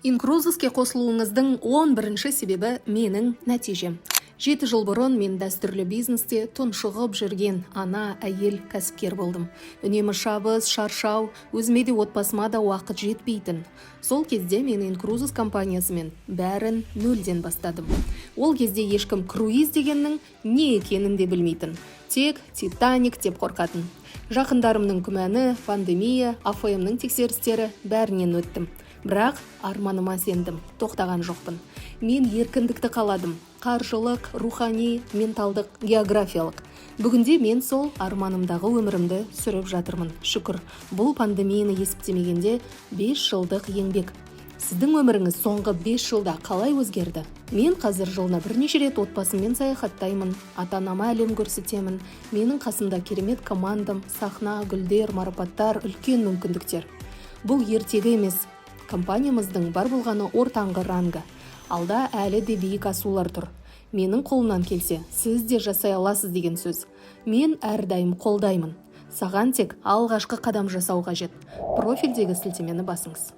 Инкрузиске қосылуыңыздың 11-ші себебі менің нәтижем. 7 жыл бұрын мен дәстүрлі бизнесте тұншығып жүрген ана әйел кәсіпкер болдым. Үнемі шабыс, шаршау, өзіме де отбасыма да уақыт жетпейтін. Сол кезде мен инкрузис компаниясымен бәрін нөлден бастадым. Ол кезде ешкім круиз дегеннің не екенін де білмейтін. Тек Титаник деп қорқатын. Жақындарымның күмәні, пандемия, АФМның тексерістері бәрінен өттім. Бірақ арманыма сендім, тоқтаған жоқпын. Мен еркіндікті қаладым. Қаржылық, рухани, менталдық, географиялық. Бүгінде мен сол арманымдағы өмірімді сүріп жатырмын. Шүкір, бұл пандемияны есептемегенде 5 жылдық еңбек. Сіздің өміріңіз соңғы 5 жылда қалай өзгерді? Мен қазір жылына бірнеше рет отбасыммен саяхаттаймын, ата-анама әлем көрсетемін. Менің қасымда керемет командам, сахна, гүлдер, марапаттар, үлкен мүмкіндіктер. Бұл ертегі емес. Компаниямыздың бар болғаны ортаңғы ранга. Алда әлі де биік асулар тұр. Менің қолымнан келсе, сіз де жасай аласыз деген сөз. Мен әрдайым қолдаймын. Саған тек алғашқы қадам жасау қажет. Профильдегі сілтемені басыңыз.